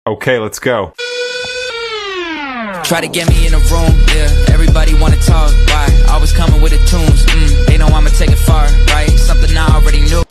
Okay, let's go. Try to get me in a room, yeah. Everybody wanna talk, why? Always coming with the tunes, they know I'ma take it far, right? Something I already knew.